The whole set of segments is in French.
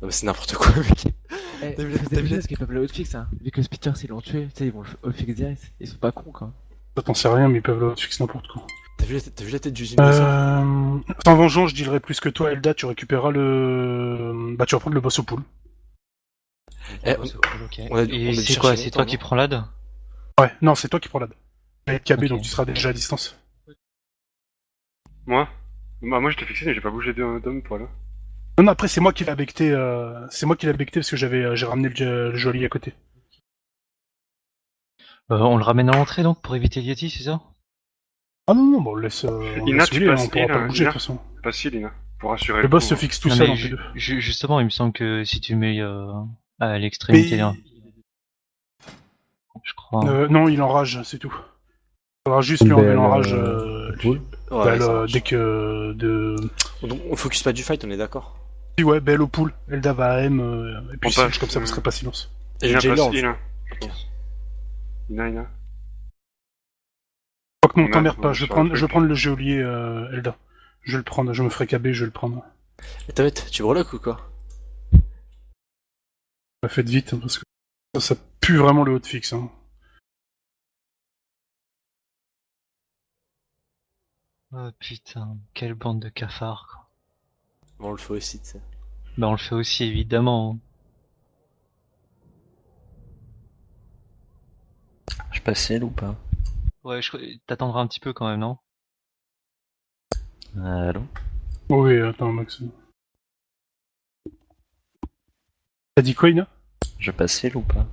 Non, mais c'est n'importe quoi, mec. Eh, T'as vu faut se t'as vu dépêcher parce qu'ils peuvent le hotfix, hein. Vu que Spitters ils l'ont tué, tu sais, ils vont le hotfix direct. Ils sont pas cons, quoi. Ça t'en sais rien, mais ils peuvent le fixer n'importe quoi. t'as vu la tête du gymnasien? Sans vengeance, je dirais plus que toi, Elda, tu récupéreras le. Bah, tu vas prendre le boss au pool. Eh, Oh, c'est cool, ok. on a Et dû c'est chercher quoi? C'est longtemps, toi non? qui prends l'ad? Ouais, non, c'est toi qui prends l'ad. Tu vas être KB, Ok. donc tu seras déjà à distance. Moi? Bah, moi j'étais fixé, mais j'ai pas bougé d'homme pour là. Non, non, après, c'est moi qui l'ai becté, c'est moi qui l'ai becté parce que j'ai ramené le joli à côté. On le ramène à l'entrée donc pour éviter Yeti, c'est ça? Ah non, non, bon, on laisse, Ina, tu passes on pourra heal, pas le bouger de Ina. toute façon. Pas si, Lina. Pour assurer Le boss coup, se hein. fixe tout Non seul mais en P2. justement, il me semble que si tu mets à l'extrémité là, je crois. Non, il enrage, c'est tout. Faudra juste lui enlever l'enrage Ouais, bah, ça marche. dès que Donc, on focus pas du fight, on est d'accord? Si ouais, belle au pool, Elda va à M, et puis On passe, comme ça vous serez pas silence. Et Ina le passe Jailor, Ina, je pense. Ina. Je crois que non, On a- t'emmerdes on pas, a je sur le vais truc. prendre le geôlier Elda. Je vais le prendre, je me ferai KB, je vais le prendre. Et Tamet, tu breloques ou quoi? Faites vite, hein, parce que ça pue vraiment le hotfix. Hein. Oh putain, quelle bande de cafards quoi. Bon, on le fait aussi, tu sais. Bah on le fait aussi évidemment. Je passe ciel ou pas? Ouais, t'attendras un petit peu quand même, non? Allô? Oui, attends, Max. T'as dit quoi, Ina? Je passe ciel ou pas?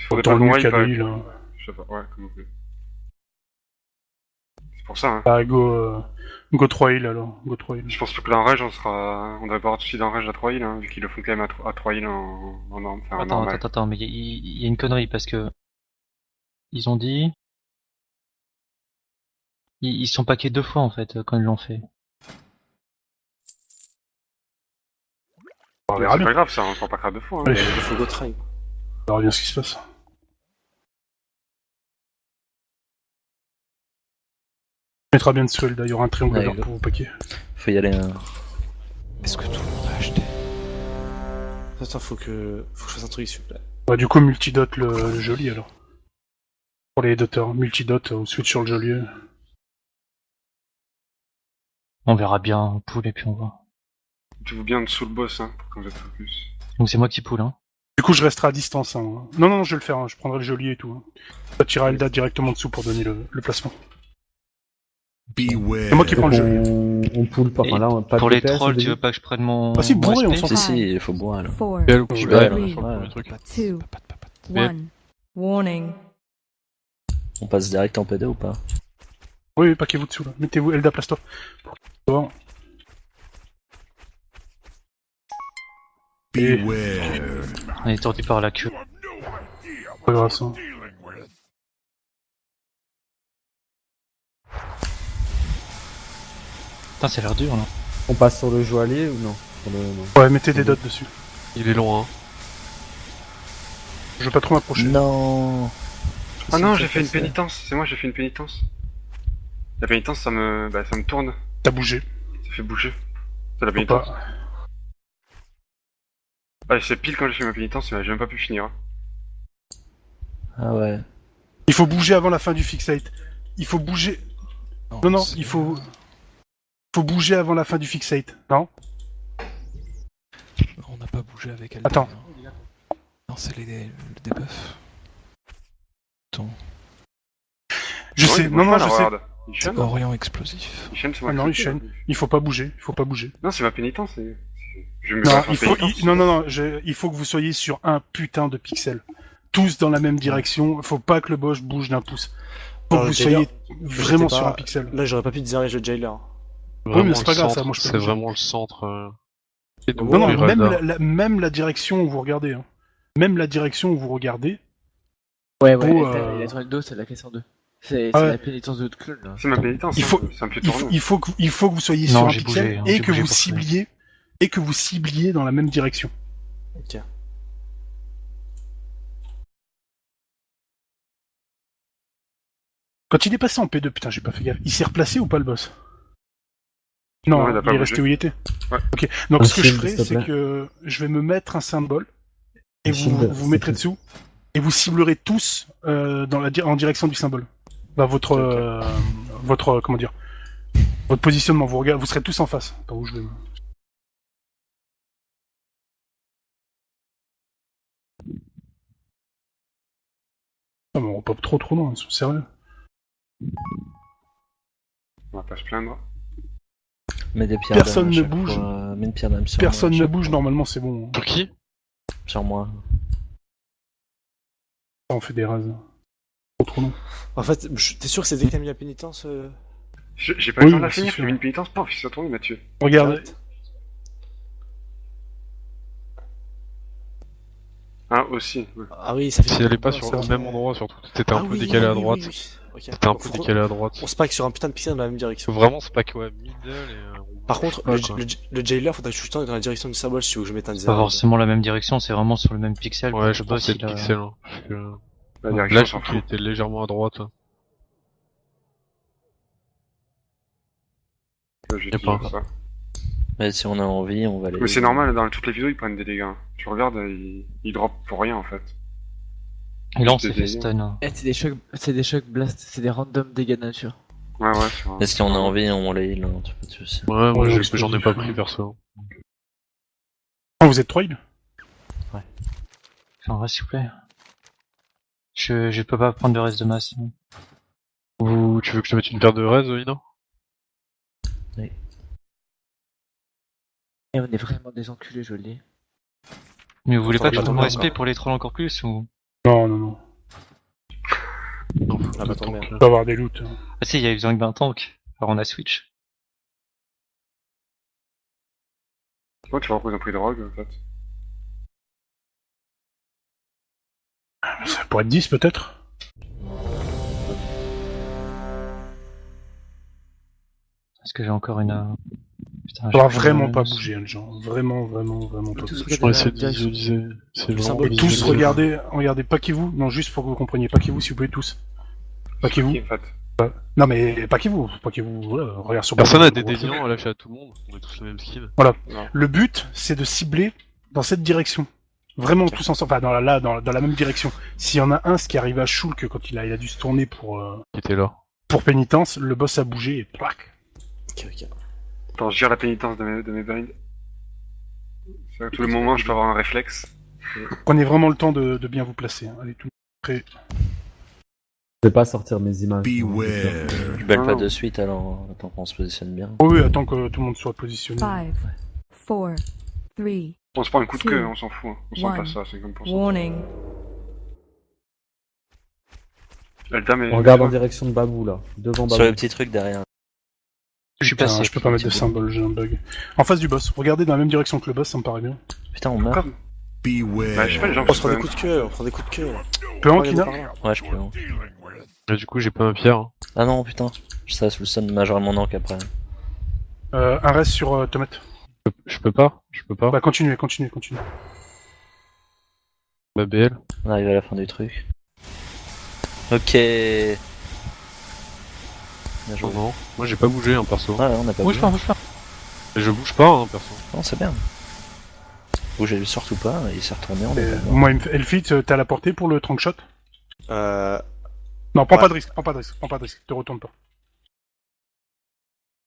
Faudrait Dans pas le qu'on nul wipe, KDI, là. je sais pas, ouais, comme vous voulez. C'est pour ça, hein. Ah, go 3 heal alors, go 3 heal. Je pense que l'enrage, on devrait pas avoir de soucis d'enrage à 3 heals, hein, vu qu'ils le font quand même à 3 heals en norme, enfin, en normal. Attends, mais il y a une connerie parce que ils ont dit ils sont paqués 2 fois en fait quand ils l'ont fait. On verra C'est bien. pas grave, ça, on se rend pas grave 2 fois, hein. Allez, Il faut go try. on verra bien ce qui se passe. On mettra bien dessus, Elda, il y aura un triangle Allez, vert go. pour vos paquets. Faut y aller. Est-ce que tout le monde a acheté? Attends, faut que je fasse un truc, s'il vous plaît. Bah, du coup, multidot le joli alors. Pour les doteurs, multidot ou switch sur le joli. On verra bien pool et puis on voit. Mettez-vous bien dessous le boss, hein, pour que vous êtes focus. Donc c'est moi qui pool hein. Du coup, je resterai à distance. Hein. Non, non, je vais le faire, hein. Je prendrai le joli et tout. Hein. Ça tirera Elda directement dessous pour donner le placement. Beware. C'est moi qui prends le joli. On poule pas. Et Enfin, là, on pas pour de les DPS, trolls, au tu début. veux pas que je prenne mon. Ah si, mon bourré, on SP? s'en Si, fout. si, il faut boire là. 4, Belle, Ouais, belle. three, Ouais. 2, 1. Warning. On passe direct en PD ou pas? Oui, oui, paquez-vous dessous là. Mettez-vous Elda place-toi. Pour Beware. On est tordu par la queue. pas grave ça. Putain, ça a l'air dur là. On passe sur le joaillier ou non? Sur le... non. Ouais, mettez des dots dessus. Il est loin. Je veux pas trop m'approcher. Non. Ah non, j'ai fait une pénitence, c'est moi, j'ai fait une pénitence. La pénitence, ça me tourne, T'as bougé. ça fait bouger. C'est la Faut pénitence. pas. Ah, c'est pile quand j'ai fait ma pénitence, mais j'ai même pas pu finir. Hein. Ah ouais. Il faut bouger avant la fin du fixate. Il faut bouger. Non, non, il faut bouger avant la fin du fixate. Non? On n'a pas bougé avec elle. Attends. Non, c'est le debuff. Attends. Je sais. Non, non, je sais. Il C'est chaîne, Orient explosif. c'est moi. Ah non, il chaîne. Il faut pas bouger. Il faut pas bouger. Non, c'est ma pénitence. Je me Non, fais il faut. pénitence. Non. Il faut que vous soyez sur un putain de pixel. Tous dans la même direction. Faut pas que le boss bouge d'un pouce. Faut Alors, que vous le Jailer, soyez vraiment j'étais sur pas- un pixel. Là, j'aurais pas pu désarmer le Jailer. Oui, mais c'est pas grave, ça, moi, je peux C'est bouger. vraiment le centre. Et donc, Non, non, les même radars. même la direction où vous regardez. Hein. Même la direction où vous regardez. Ouais, Pour, il a tourné le dos, c'est la question 2. C'est Ah ouais. la pénitence de clown là. C'est ma pénitence. Il faut- hein, ça me fait Il faut, tourner. il faut que vous soyez Non, sur un j'ai pixel bougé, hein, et j'ai que bougé vous pour ça. cibliez dans la même direction. Ok. Quand il est passé en P2, putain, j'ai pas fait gaffe. Il s'est replacé ou pas le boss? Non, il a pas il est resté bougé. où il était. Ouais. Ok, donc Un ce que je shield, ferai, s'il te c'est plaît. que je vais me mettre un symbole et Un vous shield, vous s'il mettrez te dessous et vous ciblerez tous en direction du symbole. Bah, votre comment dire, votre positionnement. Vous serez tous en face. Attends, où je vais. Ah, mais on pop trop loin, ils sont sérieux. On va pas se plaindre. Mets des pierres Personne d'âme à ne chaque bouge. fois. Mets une pierre d'âme sur Personne moi. ne à chaque bouge, fois. normalement c'est bon. Sur qui? Sur moi. On fait des rases. Trop long. En fait, t'es sûr que c'est dès que t'as mis la pénitence J'ai pas eu le temps de la c'est finir, sûr. j'ai mis une pénitence, paf, il s'est tourné, il m'a tué. Regarde, Arrête. Ah, aussi. Ouais. Ah oui, ça fait. Si elle est pas Ouais, sur ça le va. même endroit, surtout. C'était Ah un peu oui, décalé à oui, droite. oui, oui. Ok. C'était un peu Faut- décalé à droite. On se pack sur un putain de pixel dans la même direction. Faut vraiment se pack ouais, middle et. Par contre, pas, le, quoi. le jailer, faudrait que je sois dans la direction du symbole si tu veux que je mette un C'est pas design. forcément la même direction, c'est vraiment sur le même pixel. Ouais, je sais pas pense que c'est si le la- pixel. Hein. Parce que... La Là, direction, je on s'en trouve qu'il fout. était légèrement à droite. J'ai Y a toujours pas. ça. Mais si on a envie, on va aller. Mais c'est normal, dans toutes les vidéos, ils prennent des dégâts. Tu regardes, ils drop pour rien, en fait. Et là, on Juste s'est des fait dégâts. stun. Eh, c'est des chocs blast, c'est des random dégâts de nature. Ouais, ouais, c'est vrai. Mais si on a envie, on les heal, hein, tu peux te soucier. Ouais, moi Ouais, j'en ai pas pris perso. Ah, vous êtes 3 heals. Enfin, ouais, s'il vous plaît. Je peux pas prendre de reste de masse. Ou tu veux que je te mette une paire de raises, Ina? Et on est vraiment des enculés, je le dis. Mais vous voulez pas Attends, tout mon attends, respect attends. pour les trolls encore plus ou... Non, non, non. Non, Ah bah, tant donc, merde. On peut avoir des loots. Ah si, il y avait besoin d'un tank. Alors on a switch. Moi, tu vois pourquoi ils ont pris de rogue, en fait. Ça pourrait être 10 peut-être. Est-ce que j'ai encore une... Putain, Ça va j'ai- vraiment pas bouger, hein, les gens. Vraiment pas Tous bouger. on va essayer regarder de la direction. visualiser. C'est vraiment symbole. Et tous, visualiser. regardez, paquez-vous. Non, juste pour que vous compreniez, paquez-vous s'il vous plaît, tous. Paquez-vous. En fait. Non, mais paquez-vous, voilà, regarde sur Personne Google, a des on voit. déviants à lâcher à tout le monde. On est tous le même skin. Le but, c'est de cibler dans cette direction. Vraiment tous ensemble, enfin dans la même direction. S'il y en a un, ce qui arrive à Shulk quand il a dû se tourner Qui était là. pour pénitence, le boss a bougé et plac. Ok, ok. Attends, je gère la pénitence de mes binds. C'est à tous les moments, je peux avoir un réflexe. Prenez vraiment le temps de bien vous placer. Hein. Allez, tout prêt. Je vais pas sortir mes images. Beware. Je balle pas Non. de suite alors, attends qu'on se positionne bien. Oui, attends que tout le monde soit positionné. 5, 4, 3, On se prend un coup de Two. queue, on s'en fout. Hein. On sent One. pas ça, 50%. warning. Eldam est... On regarde en direction de Babou là, devant Sur le Babou. petit truc derrière. Je suis Putain, passé. je peux pas mettre de symbole, j'ai un bug. En face du boss, regardez dans la même direction que le boss, ça me paraît bien. Putain, on meurt. Comme. Beware. Bah, je sais pas, les gens On qui se prend se des coups de queue, on prend des coups de queue. Peu en Regardez Kina. par là. Ouais, je peux. Hein. Et du coup, j'ai pas un pierre. Hein. Ah non, putain. Ça sous le son majeur mon ank après. Un reste sur Tomate. Je peux pas. Bah continuez. On Ma BL. arrive à la fin du truc. Ok. Bien joué. Non, non. Moi j'ai pas bougé, hein, perso. Ouais, on a pas Bouge bougé. pas, bouge pas. Et je bouge pas, hein, perso. Non, c'est bien. Bougez surtout pas, il s'est retourné, on est pas mort. Moi, Elfit, t'as la portée pour le trunk shot? Non, prends Ouais. pas de risque, te retourne pas.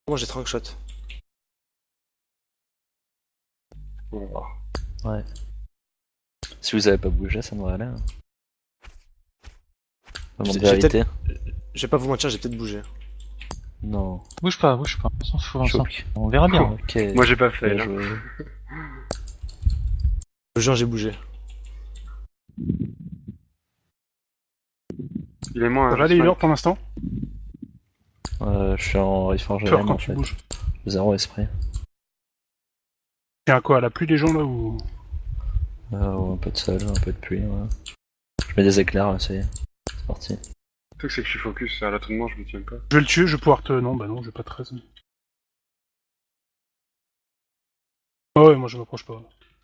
Moi j'ai trunk shot. On va voir. Ouais. Si vous avez pas bougé, ça devrait aller. Hein. Moment de J'ai vérité. Je vais pas vous mentir, j'ai peut-être bougé. Non. Bouge pas. On s'en fout, on s'en fout. Choc. On verra bien. Ok. Moi, j'ai pas fait, Bien là. joué. Le jeu, j'ai bougé. Il est moins... Ça va les healers pour l'instant? Je suis en Reforge Peur Realm, quand en tu fait. bouges. Zéro esprit. Tiens, quoi, la pluie des gens là ou? Un peu de sol, un peu de pluie. Ouais. Je mets des éclairs là, ça y est. C'est parti. Le truc, c'est que je suis focus à l'entraînement, je me tiens pas. Je vais le tuer, je vais pouvoir te. Non, bah non, j'ai pas 13. Ah ouais, moi je m'approche pas.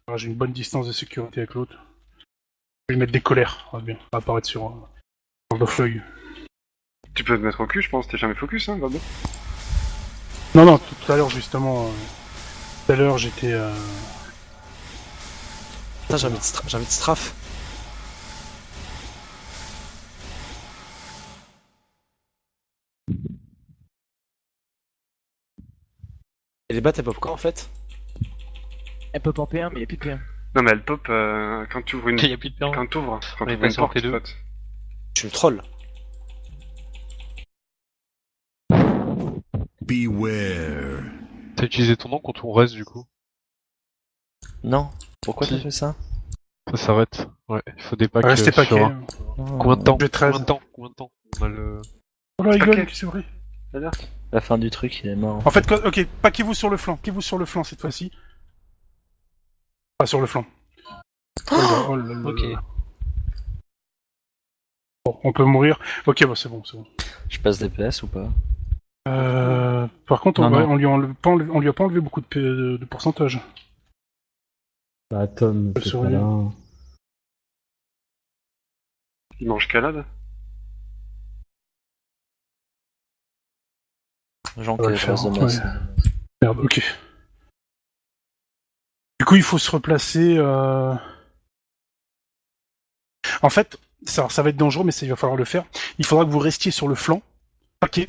Ah, j'ai une bonne distance de sécurité avec l'autre. Je vais lui mettre des colères, ça va bien. Ça va apparaître sur le feuille. Tu peux te mettre au cul, je pense. T'es jamais focus, hein, Babou? Non, tout à l'heure, justement. Tout à l'heure, j'étais. Putain, j'ai envie de strafe. Et les battes, elles pop quand en fait? Elle pop en P1, mais il n'y a plus de P1. Non, mais elle pop quand tu ouvres une. Il y a plus de perron. Quand tu ouvres. Quand On tu est ouvres une passé en porte, P2. pote. Tu me trolls. Beware. T'as utilisé ton nom quand on reste du coup. Non. Pourquoi t'as Si. fait ça? Ça s'arrête. Ouais, il faut des packs Restez sur paquet. un. Combien de temps? J'ai 13. Combien de temps on a le... Oh là, il Paquet. gueule, c'est vrai. La fin du truc, il est mort. En fait, ok, paquez-vous sur le flanc. Paquez-vous sur le flanc cette fois-ci. Pas sur le flanc. Oh là là Ok. là. Bon, on peut mourir. Ok, bah c'est bon. Je passe des PS ou pas? Par contre, Non, ouais, non. on lui a pas enlevé beaucoup de pourcentage. Bah, Tom, Je t'es saurais. pas là. Il mange calade. Jean On va qui le est face de faire, masse. ouais. Merde, ok. Du coup, il faut se replacer. En fait, ça va être dangereux, mais il va falloir le faire. Il faudra que vous restiez sur le flanc. Paquet.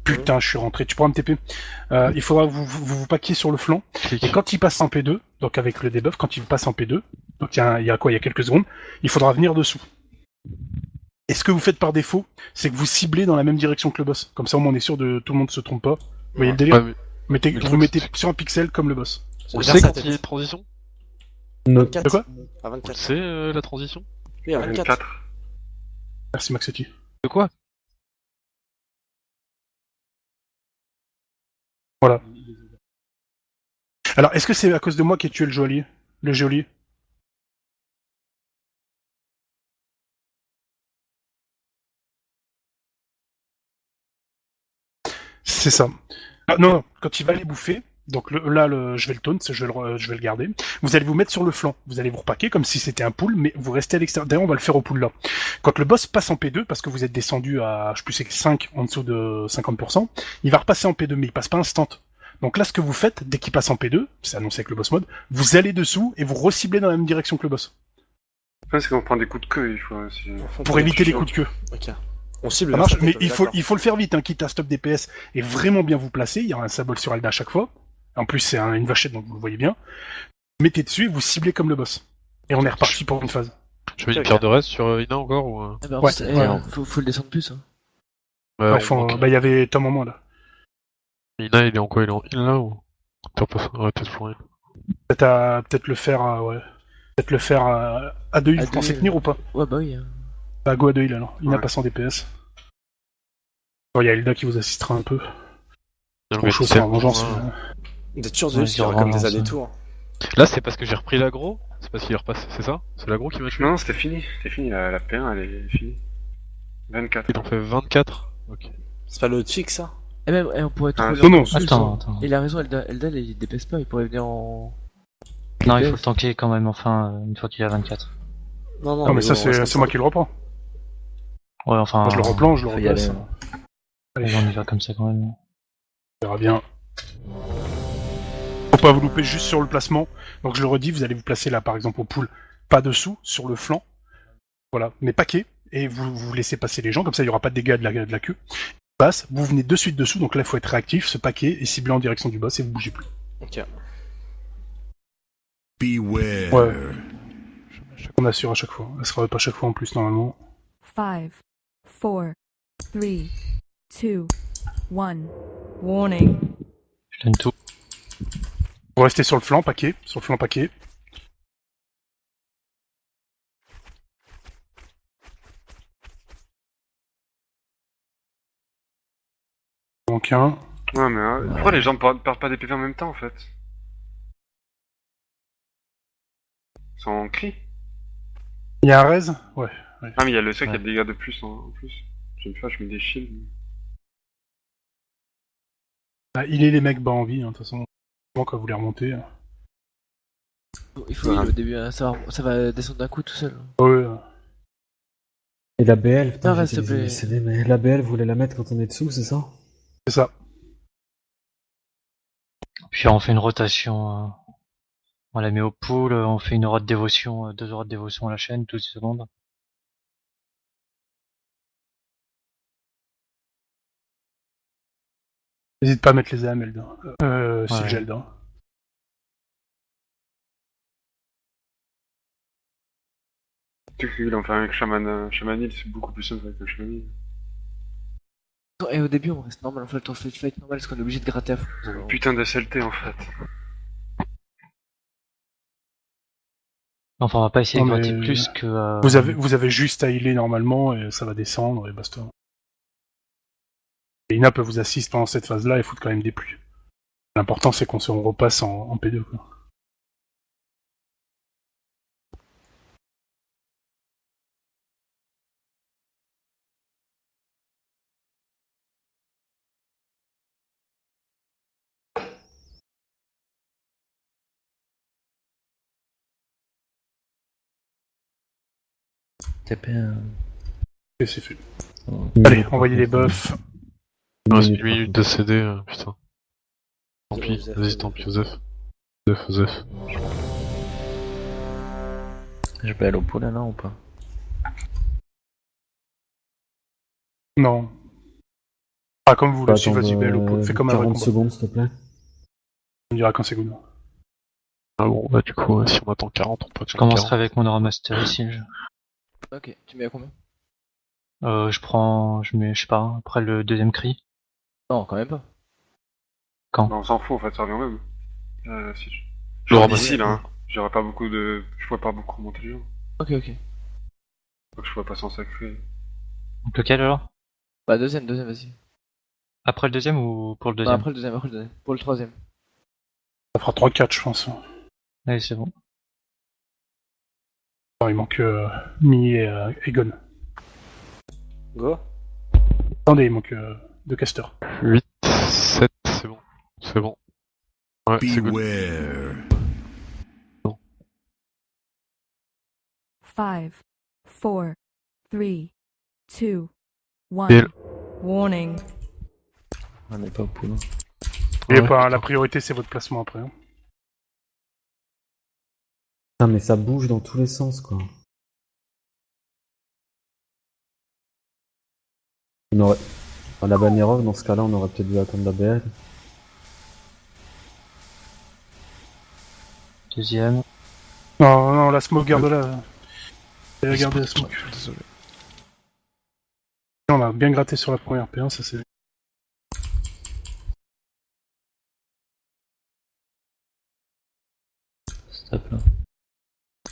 Putain, je suis rentré. Tu pourras me TP. Il faudra que vous paquiez sur le flanc. Clic. Et quand il passe en P2, donc avec le debuff, quand il passe en P2, donc il y a quoi? Il y a quelques secondes, il faudra venir dessous. Et ce que vous faites par défaut, c'est que vous ciblez dans la même direction que le boss. Comme ça, au moins, on est sûr de tout le monde se trompe pas. Vous voyez le délire? Ouais, mais Vous le truc, mettez c'est- sur un pixel comme le boss. on Regarde sait sa quand tête. il y a une transition? No- 24. De quoi? À On 24. sait la transition? Oui, à 24. 24. Merci Maxetti. De quoi? Voilà. Alors, est-ce que c'est à cause de moi qui ai tué le geôlier? Le geôlier? C'est ça. Ah, non, quand il va les bouffer, donc je vais le taunt, je vais le garder. Vous allez vous mettre sur le flanc, vous allez vous repaquer comme si c'était un pool, mais vous restez à l'extérieur. D'ailleurs, on va le faire au pool là. Quand le boss passe en P2, parce que vous êtes descendu à, je sais plus, c'est 5 en dessous de 50%, il va repasser en P2, mais il passe pas instant. Donc là, ce que vous faites, dès qu'il passe en P2, c'est annoncé avec le boss mode, vous allez dessous et vous reciblez dans la même direction que le boss. Le problème, c'est qu'on prend des coups de queue, il faut aussi. Pour éviter les coups de queue. Ok. On cible Ça la marche, tête, mais on est d'accord. il faut le faire vite, hein, quitte à stop DPS et vraiment bien vous placer. Il y aura un symbole sur Alda à chaque fois. En plus, c'est une vachette, donc vous le voyez bien. Mettez dessus et vous ciblez comme le boss. Et on est reparti pour une phase. Je mets une Ok. pierre de reste sur Ina encore ou... Ah bah, en Ouais, fait, ouais. faut le descendre plus. Hein. Ouais, Bref, on manque. il y avait Tom en moins là. Ina, il est en quoi? Il est en heal là ou... T'as pas arrêté de fleurir. Peut-être le faire peut-être le faire à 2 heal. À Vous deux pensez heal. tenir ou pas? Ouais, bah oui. Hein. Bah, go à 2 heal alors. Il n'a Ouais. pas 100 DPS. Il y a Hilda qui vous assistera un peu. Il y a le Trop chaud, médecin, c'est en vengeance. hein. D'être sûr de Ouais, lui, il y aura comme des vengeance, allers-tours. Là, c'est parce que j'ai repris l'aggro? C'est parce qu'il repasse, c'est ça? C'est l'aggro qui m'a tué? Non, c'était fini. C'était fini, la P1, elle est finie. 24. Il en fait 24? Ok. C'est pas le fixe, ça? Et même, on pourrait Ah, trop non, non, plus, Attends, hein. attends. Il a raison, Elda, il dépasse pas, il pourrait venir en. Non, il faut le tanker quand même, enfin, une fois qu'il est à 24. Non, Non, mais ça, bon, on reste c'est comme moi qui le reprends. Ouais, enfin. Moi, je le replante, je le Faut y replace. aller. Allez, On y va comme ça quand même. on verra bien. Faut pas vous louper juste sur le placement. Donc, je le redis, vous allez vous placer là, par exemple, au pool, pas dessous, sur le flanc. Voilà, mais paquet. Et vous laissez passer les gens, comme ça, il n'y aura pas de dégâts de la queue. Passe, vous venez de suite dessous, donc là, il faut être réactif, se paquer et cibler en direction du boss et vous bougez plus. Ok. Beware. Ouais. On assure à chaque fois. Elle sera pas chaque fois en plus, normalement. 5, 4, 3, 2, 1. Warning. Je donne tout. Vous restez sur le flanc, paquet. Sur le flanc, paquet. Donc un. Ouais, mais pourquoi les gens perdent pas des PV en même temps en fait? Ils sont en cri. Il y a un raise? Ouais. Ah, mais il y a le sec qui a Ouais. des dégâts de plus en plus. J'aime pas, je mets des shields. Ah, il est les mecs bas en vie, hein, de toute façon. Bon, quand vous les remontez. Il faut heal au début, hein. Ça va descendre d'un coup tout seul. Ouais. Et la BL, putain, Non, va, j'ai s'il te plaît. décédé, mais la BL, vous voulez la mettre quand on est dessous, c'est ça? C'est ça. Puis on fait une rotation, on la met au pool, on fait une aura de dévotion, 2 auras de dévotion à la chaîne, 12 secondes. N'hésite pas à mettre les âmes, Eldin. C'est Ouais. Geldin. Tu sais qu'il en fait avec Shamanil, c'est beaucoup plus simple avec un Shamanil. Et au début, on reste normal, on fait le fight normal parce qu'on est obligé de gratter à fond. Putain de SLT en fait. Enfin, on va pas essayer de Non, gratter mais plus que... Vous avez juste à healer normalement et ça va descendre et basta. Et Ina peut vous assister pendant cette phase-là et foutre quand même des pluies. L'important c'est qu'on se repasse en P2 quoi. TP. Et c'est fait. Oh. Allez, envoyez les buffs. Il reste 1 minute de CD, putain. Tant pis, Joseph, vas-y, tant pis, Joseph. Joseph. Je vais aller au pool là ou pas? Non. Ah, comme vous, Bah, le si, attends, vas-y, Belle, au pot. Fais comme un vrai 40 combat. secondes, s'il te plaît. On dira quand c'est good. Ah bon, bah du coup, si on attend 40, on peut Je attendre 40. commencerai avec mon aura master ici. Ok, tu mets à combien? Je mets, je sais pas, après le deuxième cri. Non, quand même pas. Bah, on s'en fout en fait, ça revient même. Si je... Le Genre ramasser. d'ici là, hein. J'aurais pas beaucoup de... Je pourrais pas beaucoup remonter les gens. Ok, ok. Donc je pourrais pas s'en sacrer. Donc lequel alors? Bah, deuxième, vas-y. Après le deuxième ou pour le Non, deuxième? après le deuxième. Pour le troisième. Ça fera 3-4, je pense. Allez, c'est bon. Alors, il manque Mi et Egon. Go. Attendez, il manque 2 casters. 8, 7, c'est bon. C'est bon. Ouais, c'est good. Beware. 5, 4, 3, 2, 1. Deal. Warning. On n'est pas au pool. Et Ouais, pas, putain. la priorité c'est votre placement après. Hein. Putain, mais ça bouge dans tous les sens, quoi. On aurait... À la Bannerov, dans ce cas-là, on aurait peut-être dû attendre la BL. Deuxième. Non, non, la smoke, garde-la. Regardez la smoke. Désolé. On a bien gratté sur la première P1, ça c'est... Stop là.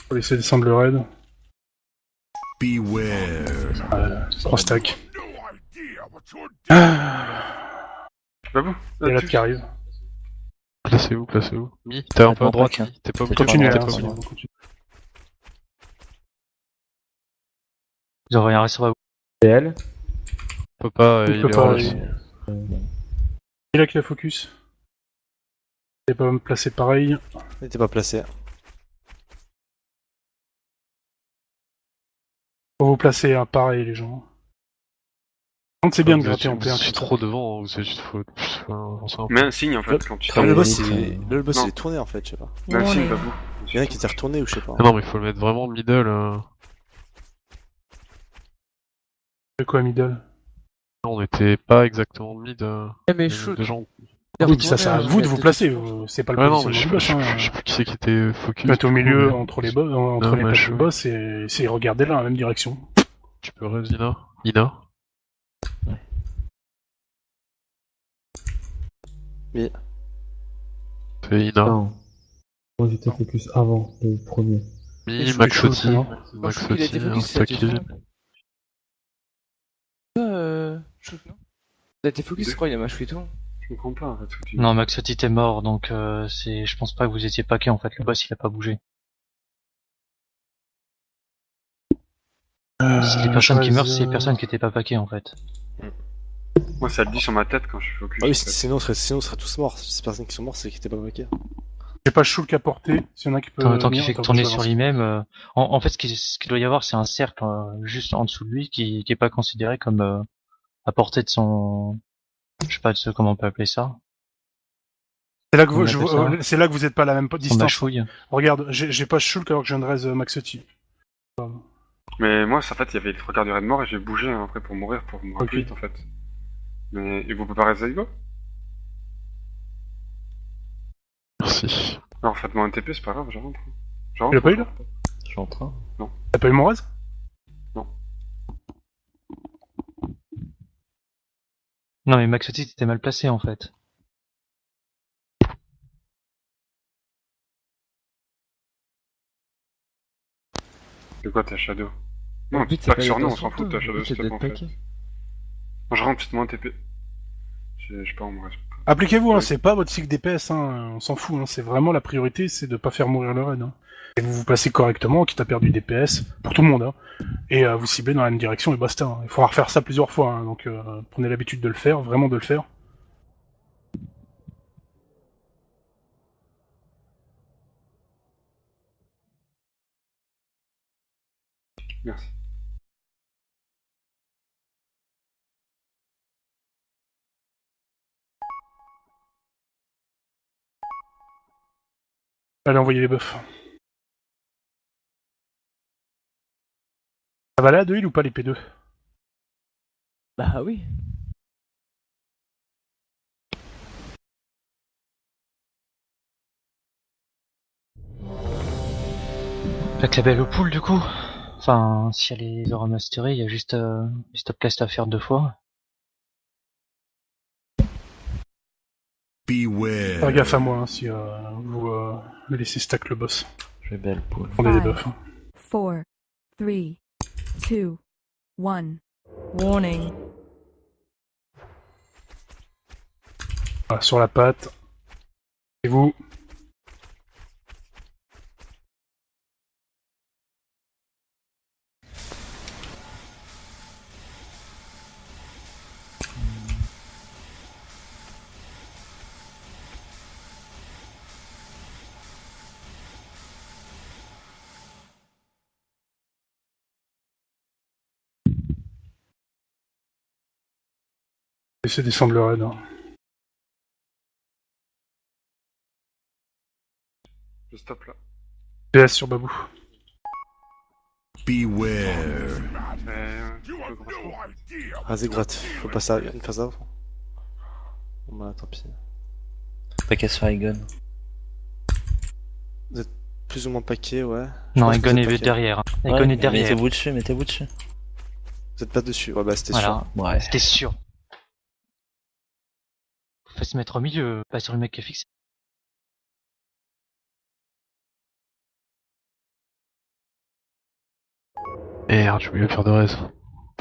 Faut laisser descendre le raid. Beware. 3 stacks. C'est pas vous Il y a l'autre qui arrive. Placez-vous. Mi, t'es un peu à droite, hein. Mi. T'es pas obligé. Continuez, T'es hein, pas c'est obligé. bon, continue. Vous envoyez un reste à vous. BL. On peut pas, Il il peut est pas, hors il est là qui a focus. Il pas me placer pareil. Il était pas placé. Faut vous placer pareil les gens. Quand c'est bien de Vous êtes- gratter en vous P1 êtes comme ça. trop devant, vous êtes juste faut... j'en sais un peu. Mets un signe en fait quand tu Très Le bien. t'arrives. boss, le boss Non. il est tourné en fait, je sais pas. Mets un signe, Warning. pas vous. Il y en a qui était retourné ou je sais pas. Ah non, mais il faut le mettre vraiment middle. De quoi middle? Non, on était pas exactement mid. Eh, mais de shoot. gens. Oui, ça c'est à vous de vous placer. C'est pas le Ouais, non, mais positionnement du boss. je sais plus qui c'est qui était focus. Mettre au du coup, milieu mais entre les boss, entre Non, les mais pattes je- du boss et c'est regarder là, dans la même direction. Tu peux reste Ina. Mais C'est Ina. Non. Moi, j'étais focus avant le premier. Mi, je fais Maxoti. chaud, Crois qu'il a été focus, il a été Instakill. Shoot, non? Il a été focus, je crois, il a mâché et tout. Je comprends pas en fait ce que tu dis. Non, Maxoti est mort, donc je pense pas que vous étiez paqué en fait. Le boss il a pas bougé. Si les personnes qui meurent, c'est les personnes qui étaient pas paquées en fait. Moi ça le dit sur ma tête quand je suis focus. ah oui, en fait. sinon on serait tous morts. Si ces personnes qui sont mortes, c'est qu'ils étaient pas bloqués. J'ai pas Shulk à porter. S'il y en a qui peut. Tant qu'il venir, fait que attends, tourner je sur avance. lui-même, en fait, ce qu'il doit y avoir, c'est un cercle juste en dessous de lui qui est pas considéré comme à portée de son, je sais pas comment on peut appeler ça. C'est là que vous, On appelle ça. c'est là que vous êtes pas à la même On distance. bachouille. Regarde, j'ai pas Shulk alors que je viens de raise Maxotti. Mais moi, en fait, il y avait les 3 quarts d'heure de mort et j'ai bougé hein, après pour mourir, pour me rappeler vite en fait. Mais et vous préparez Zaigo? Merci. Alors faites-moi un TP, c'est pas grave, je rentre. Tu l'as pas eu là? Je suis en train. T'as pas eu mon raise? Non mais Maxotti t'étais mal placé en fait. C'est quoi ta Shadow? Le Non, but, tu c'est pack pas sur nous, on d'être s'en fout de ta sur Shadow toi, s'il te le plaît but, en c'est fait. d'être packé. Moi, je rentre, faites-moi un TP. Je sais pas, on me reste. Appliquez-vous, hein, Ouais. c'est pas votre cycle DPS, hein, on s'en fout, hein, c'est vraiment la priorité, c'est de pas faire mourir le raid. Hein. Et vous vous placez correctement, quitte à perdre du DPS, pour tout le monde, hein, et vous ciblez dans la même direction et basta. Hein. Il faudra refaire ça plusieurs fois, hein, donc prenez l'habitude de le faire, vraiment de le faire. Merci. Allez, envoyez les buffs. Ça va là, 2 heal ou pas les P2? Bah oui. Avec la belle au pool du coup. Enfin, si elle est remasterée, il y a juste les stop cast à faire 2 fois. Beware. Faire gaffe à moi hein, si vous me laissez stack le boss. Je vais belle poule. Prenez des Five. buffs. Hein. 4, 3, 2, 1. Warning. Voilà, sur la patte. Et vous. Laissez descendre le raid. Hein. Je stop là. PS sur Babou. Beware. Je peux comprendre. Rasez gratte, faut pas ça, faire ça. Bon bah tant pis. Paquet sur Egon. Plus ou moins paqué, ouais. Non, pense que Egon vous êtes est paquet. derrière. Egon est derrière. Mettez-vous dessus, mettez-vous dessus. Vous êtes pas dessus, ouais bah c'était sûr. Voilà, Ouais. c'était sûr. Faut se mettre au milieu, pas sur le mec qui est fixé. Merde, j'ai oublié de faire de raise.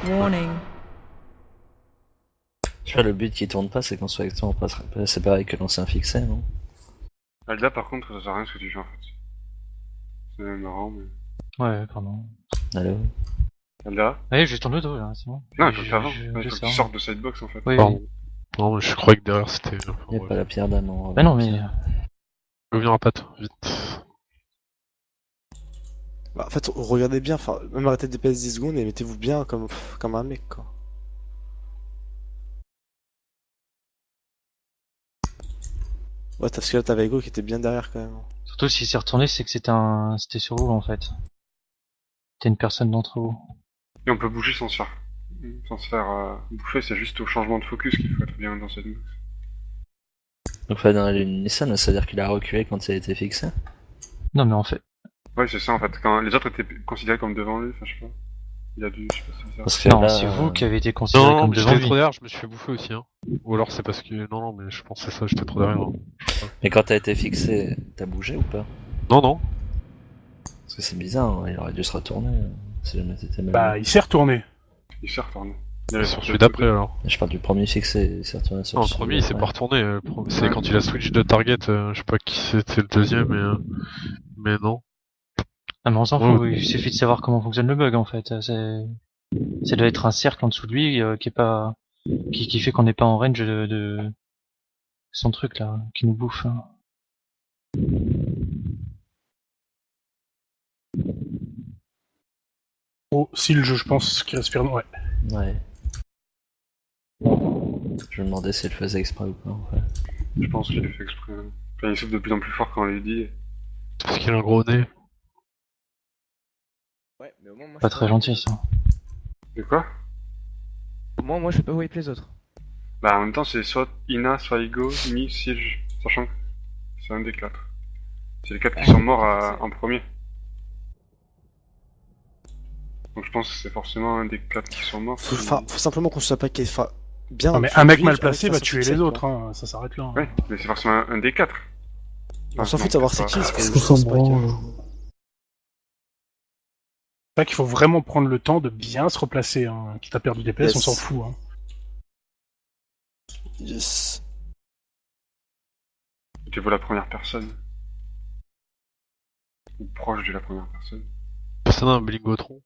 Warning. Tu vois, le but qui tourne pas, c'est qu'on soit exactement pas. C'est pareil que l'ancien fixé, non? Alda, par contre, ça sert à rien ce que tu fais en fait. C'est marrant, mais. Ouais, pardon. Allô? Alda? Ouais, je tourne le dos là, c'est bon. Non, il faut que Je- t'avances. je- Il je faut que sors. tu sortes de sidebox en fait. Oui, Pardon. oui. Non, mais je croyais que derrière c'était. Y'a pas la pierre d'âme en Bah non, mais. Je vais venir à patte, vite. Bah, en fait, regardez bien, enfin, même arrêtez de DPS 10 secondes et mettez-vous bien comme un mec quoi. Ouais, parce que là t'avais Ego qui était bien derrière quand même. Surtout s'il s'est retourné, c'est que c'était sur vous en fait. C'était une personne d'entre vous. Et on peut bouger sans se faire bouffer, c'est juste au changement de focus qu'il faut être bien dans cette box. Donc, faut dans une Nissan, c'est-à-dire qu'il a reculé quand il a été fixé? Non mais en fait. Ouais, c'est ça en fait. Quand les autres étaient considérés comme devant lui, enfin je sais pas. Il a dû, je sais pas si c'est ça. Parce que Non, là, c'est vous qui avez été considéré Non, comme mais devant j'étais lui. trop derrière, je me suis fait bouffer aussi. Hein. Ou alors c'est parce que. Non, non, mais je pense que c'est ça, j'étais trop derrière. Hein. Mais quand t'as été fixé, t'as bougé ou pas? Non, non. Parce que c'est bizarre, hein, il aurait dû se retourner. Si jamais t'étais même. Bah, il s'est retourné. Il s'est retourné. Et sur celui d'après alors. Je parle du premier fixé, il s'est retourné sur Non, le celui premier il s'est d'après. pas retourné. C'est quand il a switch de target, je sais pas qui c'était le deuxième, mais non. Ah mais on s'en Ouais, fout, il suffit de savoir comment fonctionne le bug en fait. Ça doit être un cercle en dessous de lui qui est pas. Qui fait qu'on n'est pas en range de son truc là, qui nous bouffe. Hein. Oh, si le jeu, je pense, qui respire. Ouais. Ouais. Je me demandais si elle faisait exprès ou pas en fait. Je pense qu'il le fait exprès. Enfin, il souffle de plus en plus fort quand on lui dit. C'est parce qu'il a un gros nez. Ouais, mais au moins, moi, Pas je très gentil ça. De quoi? Au moins, moi, je peux pas wipe les autres. Bah, en même temps, c'est soit Ina, soit Igo, Mi, Siege. Sachant que c'est un des 4. C'est les 4 qui sont morts en premier. Donc je pense que c'est forcément un des 4 qui sont morts. Faut simplement qu'on soit pas bien. Non, mais un mec mal placé va tuer les autres, hein. Ça s'arrête là. Hein. Ouais, mais c'est forcément un des 4. On s'en fout de savoir c'est qui, c'est Est-ce qu'on s'en branle? C'est vrai qu'il faut vraiment prendre le temps de bien se replacer. Hein. Quitte à perdre du DPS, Yes. on s'en fout. Hein. Yes. Tu vois la première personne. Ou proche de la première personne. Personne a un Blingotron.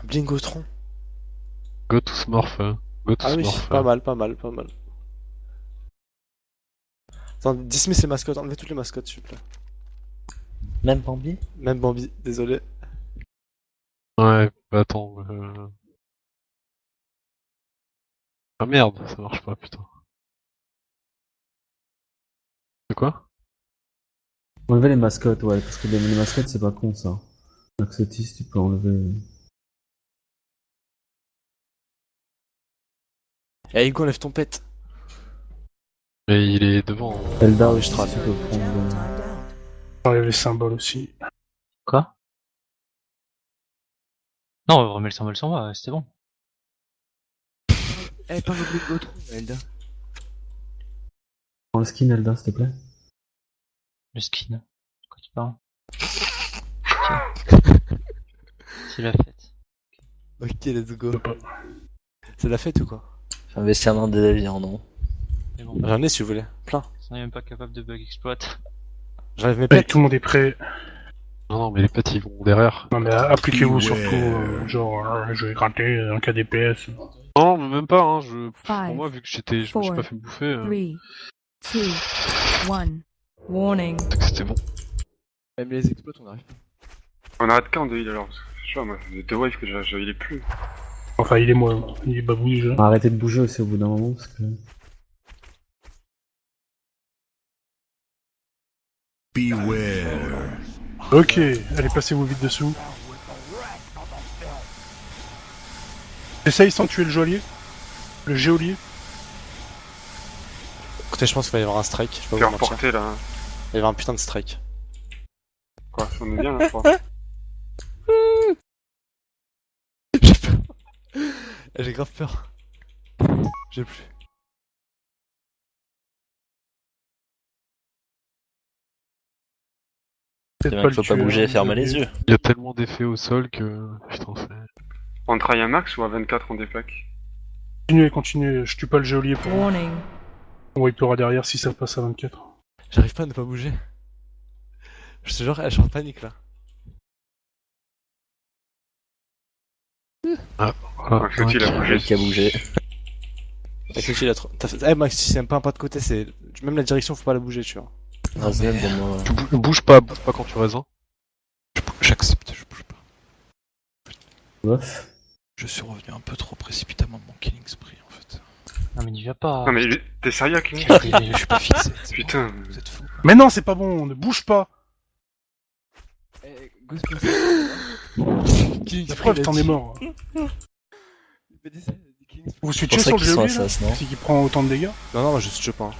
Un Blingotron. Go to Smurf. Go to Ah oui, Smurf. pas mal. Attends, dismiss les mascottes, enlevez toutes les mascottes s'il vous plaît. Même Bambi? Même Bambi, désolé. Ouais, bah attends. Ah merde, ça marche pas, putain. C'est quoi? Enlever les mascottes, ouais, parce que les mascottes, c'est pas con ça. Axotis, tu peux enlever. Eh Hugo, enlève ton pet. Mais il est devant. Elda Ah oui, aussi, je te tu peux prendre. Enlever les symboles aussi. Quoi? Non, on remet le symbole sur moi, c'était bon. Eh, pas le Blingotron, Elda. Prends le skin Elda, s'il te plaît. Le skin. Quoi tu parles? C'est la fête. Ok, let's go. C'est la fête ou quoi? Fais investir dans des navires, non? Mais bon, J'en ai si vous voulez, plein. on est même pas capable de bug exploit. J'enlève mes Ouais, pets. tout le monde est prêt. Non, mais les pets ils vont derrière. Non mais appliquez-vous surtout, genre je vais gratter un cas DPS. Non, mais même pas, hein. Pour Five, moi, vu que je me suis pas fait bouffer, 3, 2, 1. Warning. c'est que c'était bon. Même les exploits, on arrive pas. On arrête quand de heal alors? Parce que, je sais pas, moi, ça faisait 2 waves que je healais plus. Enfin il est moi, il est babou déjà. Arrêtez de bouger aussi au bout d'un moment, parce que. Beware. Ok, allez placez-vous vite dessous. Essaye sans tuer le geôlier. Le géolier. Écoutez, je pense qu'il va y avoir un strike. Je vais Je pas vais vous mentir. reporter là. Hein. Il va y avoir un putain de strike. Quoi, on est bien là, je crois. J'ai peur. J'ai grave peur. J'ai plus. C'est bien qu'il faut pas bouger et fermer les yeux. Il y a tellement d'effets au sol que. Putain, c'est. On travaille à max ou à 24 on déplaque? Continuez, je tue pas le geôlier pour moi. Warning. On wipera derrière si ça passe à 24. J'arrive pas à ne pas bouger. Je te jure, je suis en panique là. Voilà. Ouais, faut-il a bougé. Qui a bougé. Avec le il a trop. Eh Max, si c'est même pas un pas de côté, c'est. Même la direction, faut pas la bouger, tu vois. Ah, c'est bon, moi. Bouge pas quand tu raises. Hein. J'accepte, je bouge pas. Bof. Je suis revenu un peu trop précipitamment de mon killing spree en fait. Non mais n'y va pas. Non mais t'es sérieux, King? Je suis pas fixé. c'est Putain. bon, vous êtes fous. Mais non, c'est pas bon, ne bouge pas. Eh, Ghost Killing La spree, preuve, il a t'en dit. es mort. Vous C'est switchez pour ça sur le qu'il s'en geôlier là? sas, non? C'est qui prend autant de dégâts? Non, non, moi je suis pas. Hein.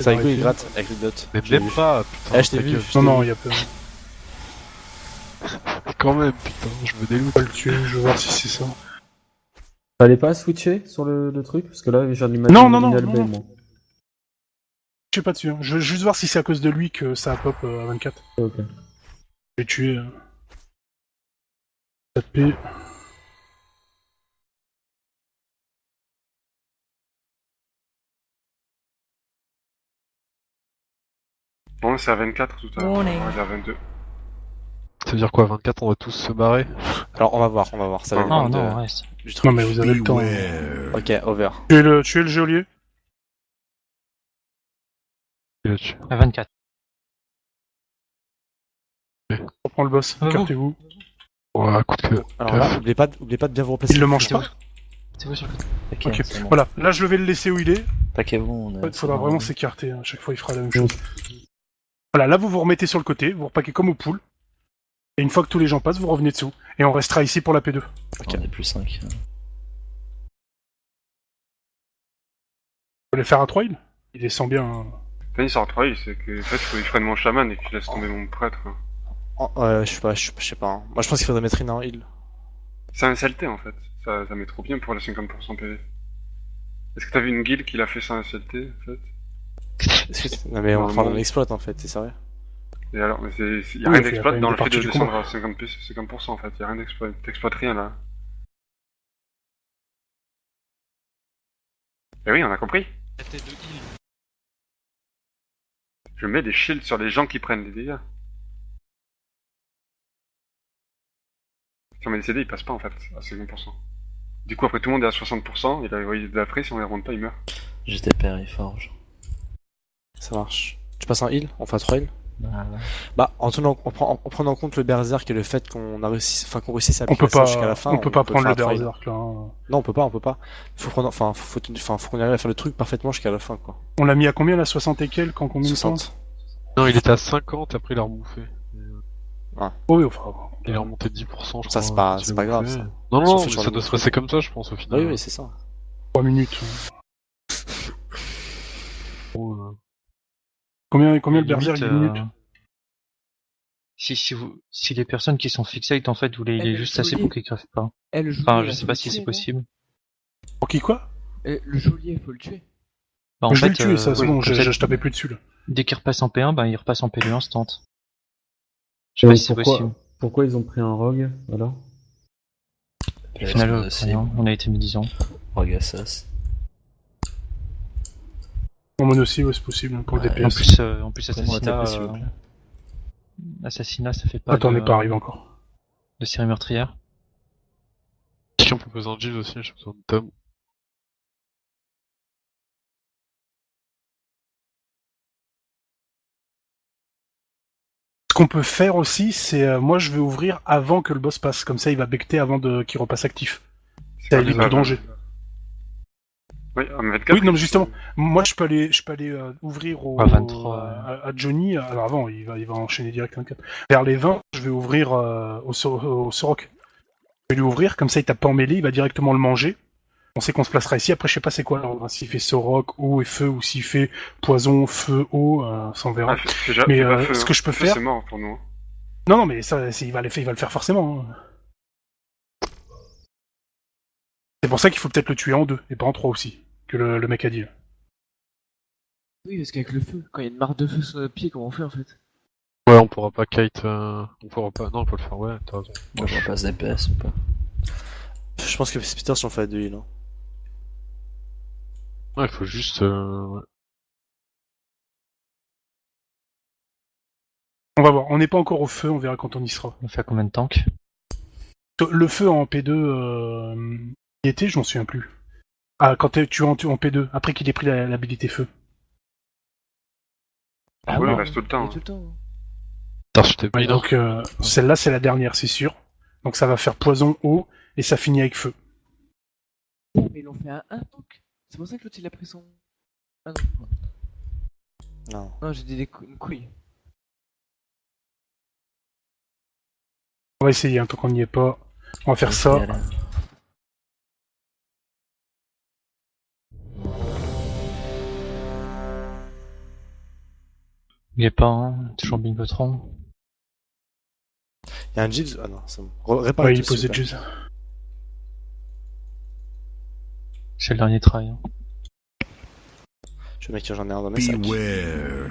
Ça rigole, il gratte avec le dot. Mais J'ai même vu. pas, putain. Eh, je t'ai ta vu. gueule. Non, non, y'a pas. Quand même, putain, je me déloute. Pas le tuer, je veux voir si c'est ça. Fallait pas switcher sur le truc, parce que là, j'en ai mis Non, non, non, Minal non, Bay, non. moi. Je sais pas dessus, hein. Je veux juste voir si c'est à cause de lui que ça a pop à 24. Ok. Je vais tuer. Taper. Bon, c'est à 24 tout à l'heure. Warning. On va dire 22. Ça veut dire quoi, 24, on va tous se barrer? Alors on va voir. Ça va Non, dépendre non, de- reste. du truc. Non, mais vous avez le temps. Beware. Ok, over. Tuez le geôlier. Et là-dessus. À 24. On prend le boss, Ah, vous. écartez-vous. Ouais, coup de queue. Alors là, oubliez pas de bien vous replacer. Il le mange pas? C'est vous sur le côté. Ok, Ok. c'est bon. Voilà, là je vais le laisser où il est. Paquez-vous, on En a... fait, faudra c'est vraiment bon. s'écarter, hein. À chaque fois il fera la même chose. Voilà, là vous vous remettez sur le côté, vous repaquez comme au pool. Et une fois que tous les gens passent, vous revenez dessous. Et on restera ici pour la P2. On est plus 5. Vous voulez faire un 3 heal? Il descend bien. Hein. Quand il sort 3, c'est que en fait, il freine mon chaman et que je laisse tomber mon prêtre. Hein. Je sais pas. Hein. Moi, je pense qu'il faudrait mettre une en heal. C'est un SLT en fait. Ça met trop bien pour les 50% PV. Est-ce que t'as vu une guild qui l'a fait sans SLT en fait? Non, mais Normalement. on l'exploite en fait, c'est sérieux. Et alors, mais y a Oui, rien il y a d'exploit quand même dans des le fait de parties du descendre combat. à 50% en fait. Y a rien d'exploit. T'exploites rien là. Eh oui, on a compris. Je mets des shields sur les gens qui prennent les dégâts. Si on met des CD, ils passent pas en fait à 50%. Du coup, après tout le monde est à 60%, et la d'après, si on les remonte pas, ils meurent. J'étais père et forge. Ça marche. Tu passes en heal? On fait un 3 heal? Ah, ouais. Bah, en prenant en compte le berserk et le fait qu'on a réussi, enfin qu'on réussisse à On peut appliquer ça pas, jusqu'à la fin, on peut pas peut prendre faire le un 3 heal. berserk là. Hein. Non, on peut pas. Faut qu'on arrive à faire le truc parfaitement jusqu'à la fin, quoi. On l'a mis à combien là, 60 et quelques en combien de temps? 60. Non, il était à 50, après il a rebouffé. Oh oui, enfin. Il est remonté de 10%, je Ça, crois. c'est pas grave, ça. Non, Sauf non, que mais sur ça le doit se truc. passer comme ça, je pense, au final. Oui, c'est ça. 3 minutes. Bon, Combien le Limite, berserk 10 minutes? Si les personnes qui sont fixées, en fait, vous les juste le assez geôlier. pour qu'ils crèvent pas. Le Enfin, geôlier, je là, sais faut pas le si tuer, c'est non possible. Pour qui quoi? Le geôlier, faut le tuer. Bah, en Je vais fait, le tuer, ça, c'est oui, bon, comme ça, je tapais plus dessus là. dès qu'il repasse en P1, il repasse en P2 instant. Je sais pas si c'est possible. Pourquoi ils ont pris un rogue alors? Au final, rien, on a été médisants. Rogue Assas. En mono aussi, ouais, c'est possible, pour le Ouais, DPS. En plus Comment on va taper, s'il vous plaît? assassinat, ça fait pas Attends, on de, n'est pas arrivé encore. de série meurtrière. Quelqu'un peut poser un Jeeves aussi, j'ai besoin de Tom. Ce qu'on peut faire aussi, c'est moi je vais ouvrir avant que le boss passe, comme ça il va becter avant qu'il repasse actif. Ça évite tout danger. Oui, en 24. Oui, non, mais justement, moi je peux aller ouvrir À 23, à Johnny. Alors avant, il va enchaîner direct 24. Vers les 20, je vais ouvrir au Sorok. Je vais lui ouvrir, comme ça il tape pas en mêlée, il va directement le manger. On sait qu'on se placera ici. Après, je sais pas c'est quoi l'ordre. S'il fait Sorok, eau et feu, ou s'il fait poison, feu, eau, ça on verra. Mais ce que je peux faire, c'est mort pour nous. non, mais ça, il va le faire forcément. Hein. C'est pour ça qu'il faut peut-être le tuer en 2 et pas en 3 aussi, que le mec a dit. Oui, parce qu'avec le feu, quand il y a une marque de feu sur le pied, comment on fait en fait? Ouais, on pourra pas kite, on pourra pas... Non, on peut le faire, ouais, t'as raison. On passe DPS ou pas? Je pense que Peter si on fait de heal, hein. Ouais, il faut juste... On va voir. On n'est pas encore au feu, on verra quand on y sera. On fait combien de tanks? Le feu en P2, il était, je m'en souviens plus. Ah, quand tu es en P2, après qu'il ait pris l'habilité feu. Ah oui, ouais, il reste tout le temps. Il y a tout le temps. Hein. Putain, je t'ai Ouais, mis, donc celle-là c'est la dernière, c'est sûr. Donc ça va faire poison, eau, et ça finit avec feu. Mais ils l'ont fait à 1 tank. C'est pour ça que l'autre il a pris son. Ah non. Non. Non, j'ai dit une couille. On va essayer, tant qu'on n'y est pas. On va faire ça. Il est pas, hein, toujours Bingotron. Il y a un Jeeves. Ah non, c'est bon. Répare Ouais, tout, il posait s'il te plaît. Juz. C'est le dernier try. Hein. Je mec, j'en ai un dans mes sacs. Beware.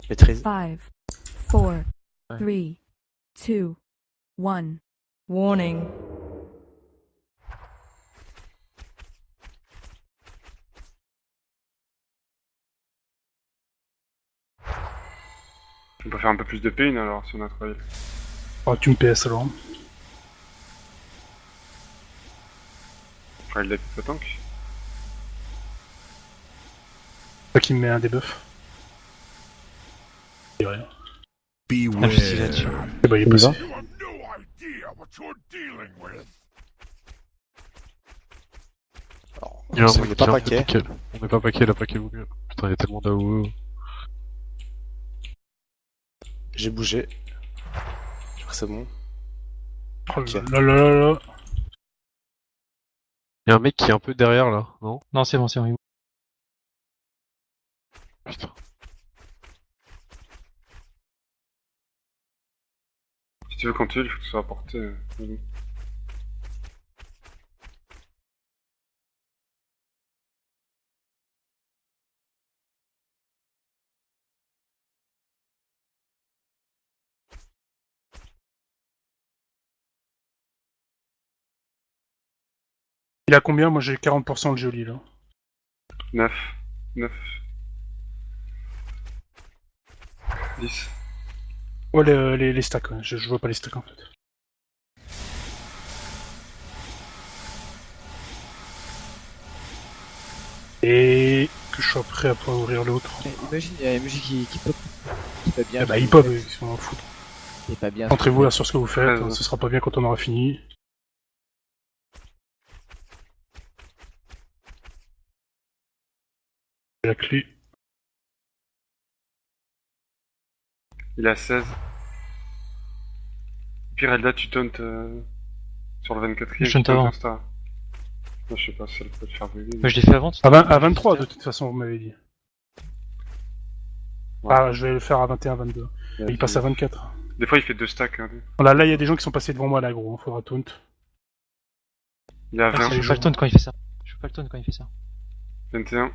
Maîtrise. 5, 4, 3, 2, 1. Warning. On peut faire un peu plus de pain alors si on a travaillé. Oh, tu me PS alors. Enfin, il a plus de tank. C'est ça qui me met un debuff. Il dit rien. Beware. Eh ben, il est passé. Alors, Il y a un on mec n'est pas qui paquet. On n'est pas paquet, la paquet vaut mieux. Putain, il y a tellement d'AOE. J'ai bougé. Je crois que c'est bon. Oh Ok. là là là là. Il y a un mec qui est un peu derrière là, non? Non, c'est bon, c'est bon. Putain. Si tu veux continuer, il faut que tu sois à portée. Vas-y. Il a combien? Moi j'ai 40% de joli là. 9. 9. 10. Ouais, les stacks, ouais. Je vois pas les stacks en fait. Et que je sois prêt à pouvoir ouvrir l'autre. Imagine, il y a MJ qui pop. Qui est pas bien. Eh bah, il pop, ils sont en foot. Il est pas bien. Concentrez-vous là sur ce que vous faites, Ouais. ce sera pas bien quand on aura fini. La clé. Il a 16. Pire, Elda, tu tauntes sur le 24ème. Je taunte avant. Non, je sais pas si elle peut te faire brûler. Moi, je l'ai fait avant. À 23 de toute façon, vous m'avez dit. Ouais. Ah, je vais le faire à 21, 22. Ouais, Il passe à 24. Des fois, il fait 2 stacks. Hein. Là, il y a des gens qui sont passés devant moi là, gros. Faudra taunt. Il a Ah, 20. c'est Je fais pas le taunt quand il fait ça. Je fais pas le taunt quand il fait ça. 21.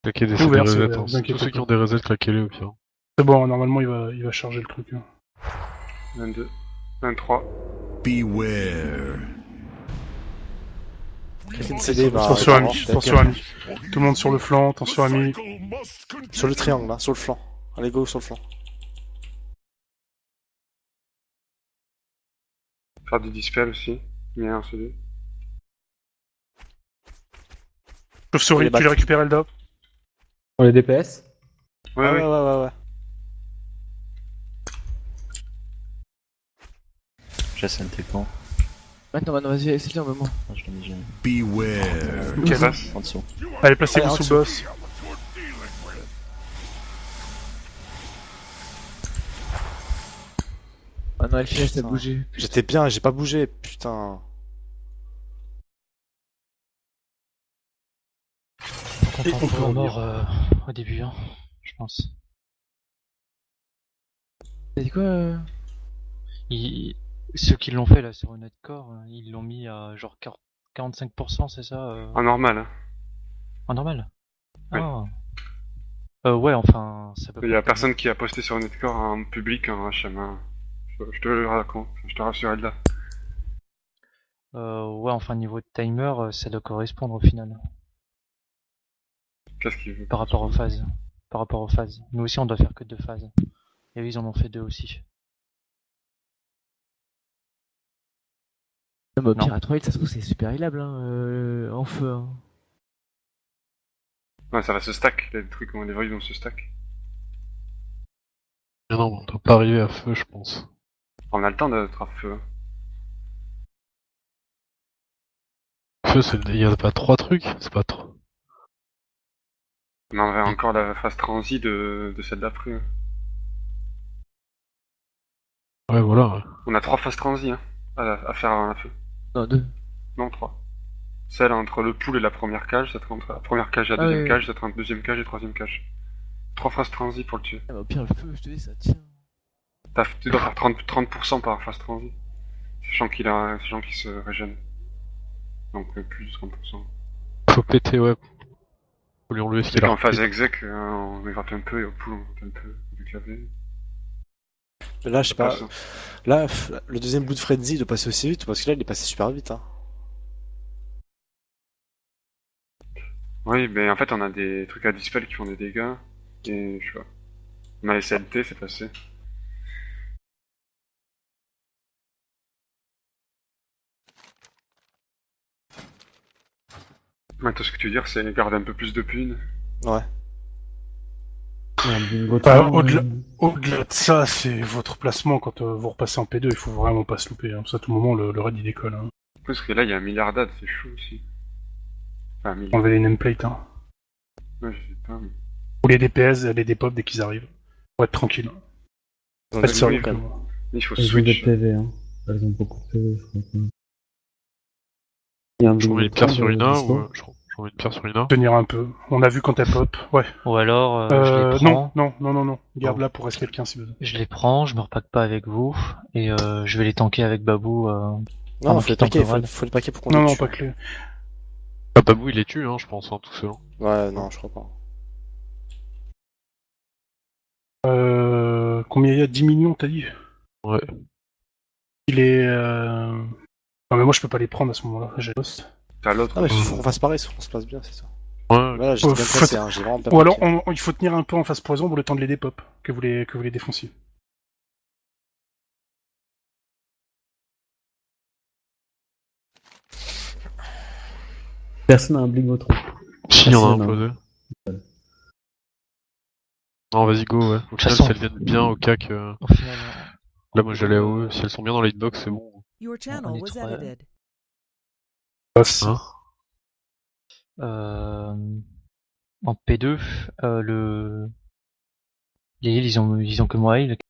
Claquez des Ouvert, c'est resets, ouvert, hein. vous inquiétez Tous ceux qui pas. ont des resets, claquez-les au pire. C'est bon, normalement il va charger le truc. Hein. 22. 23. Beware. Griffin CD, bah. Attention vraiment, ami, attention ami. Tout le monde sur le flanc, attention ami. Sur le triangle, là, sur le flanc. Allez, go sur le flanc. Faire du dispel aussi. Il y a un CD. Chauve-souris, Les tu les bacs. récupères Elda. Pour les DPS? Ouais, Ah, ouais. ouais. Jason, t'es quand? Maintenant, vas-y, c'est le moment. Ah, je l'ai mis, j'ai mis. Beware. Ok, va. En dessous. Allez, placez-vous Allez, en sous le boss. Ah non, LFS a Putain. bougé. J'étais bien, j'ai pas bougé, putain. On Et on peut prend revenir. mort au début, hein, je pense. T'as dit quoi Ceux qui l'ont fait là sur Netcore, ils l'ont mis à genre 45%, c'est ça En normal. Hein. En normal? Oui. Ah. Ouais, enfin, ça peut Il y a pas- personne qui a posté sur Netcore en public un HM. Hein. Je te le raconte. Je te rassure, Elda. Ouais, enfin, niveau de timer, ça doit correspondre au final. Qu'est-ce qu'il veut? Par rapport aux phases. Par rapport aux phases. Nous aussi, on doit faire que 2 phases. Et eux, ils en ont fait 2 aussi. Non, bah, Non. Pirate Royale, ça se trouve, c'est super hilable, hein, en feu. Hein. Ouais, ça va se stack. Les trucs, les vrais vont se stack. Mais non, on doit pas arriver à feu, je pense. On a le temps d'être à feu. Hein. Feu, il y a pas 3 trucs? C'est pas trop. On aurait encore la phase transi de celle d'après. Hein. Ouais, voilà. Ouais. On a 3 phases transi hein, à faire à feu. Non, 2. Non, 3. Celle entre le pool et la première cage, ça te rentre la première cage et la Ah deuxième oui, cage, ça te rentre deuxième cage et troisième cage. 3 phases transi pour le tuer. Ah, bah, au pire, le feu, je te dis, ça tient. Tu dois faire 30% par phase transi. Sachant qu'il se régène. Donc plus de 30%. Faut péter, ouais. Faut lui enlever ce qu'il a. En phase exec, on gratte un peu et au pool on gratte un peu du clavier. Mais là, je sais pas. Passe. Là, le deuxième bout de Frenzy doit passer aussi vite parce que là, il est passé super vite. Hein. Oui, mais en fait on a des trucs à dispel qui font des dégâts. Et je sais pas. On a les CLT, c'est passé. Maintenant, ce que tu veux dire, c'est garder un peu plus de pune. Ouais. Un bingo Bah, tron, au-delà de ça, c'est votre placement quand vous repassez en P2, il faut vraiment pas se louper. Hein. Ça, à tout moment, le raid il décolle. Hein. En plus que là, il y a un milliard d'ad, c'est chaud aussi. Enfin, un milliard. Enlevez les nameplates. Hein. Ouais, je sais pas, mais... Ou les DPS, les dépop dès qu'ils arrivent. Pour être tranquille. Ils ont Faites des sérieux quand quand même. même. Il faut Elles ont des switch. PV, hein. Elles ont beaucoup de PV, je crois. Il y a un Je remets une pierre bingo sur tron, Ina dispo. ou je remets une pierre sur Ina. Tenir un peu. On a vu quand elle pop. Ouais. Ou alors, je les prends. Non. Garde-la pour rester quelqu'un si besoin. Je les prends, je me repack pas avec vous, et je vais les tanker avec Babou. Non, pendant faut les qu'il paquer, tankerade. faut les paquer pour qu'on Non, les non, tue. pas que les... Ah, Babou il les tue, hein, je pense, hein, tout seul. Ouais, non, je crois pas. Combien il y a 10 millions, t'as dit? Ouais. Il est... Non, mais moi, je peux pas les prendre à ce moment-là. J'ai Lost. T'as l'autre. Ah, mais faut qu'on fasse pareil, faut qu'on se place bien, c'est ça. Ouais, Voilà, j'étais bien Faut- placé, hein, j'ai vraiment bien Ou alors, marqué. il faut tenir un peu en face poison pour le temps de les dépop, que vous les défonciez. Personne n'a un bingo tron. si, il y en a un Personne, posé. Ouais. Non, vas-y, go, ouais. Au final, façon- si elles viennent bien au CAC, Au final, là, moi, j'allais à OE. Si elles sont bien dans la hitbox, c'est bon. Your channel est was trois. edited. Passe. Hein en P2, les heals, ils ont que moi heal,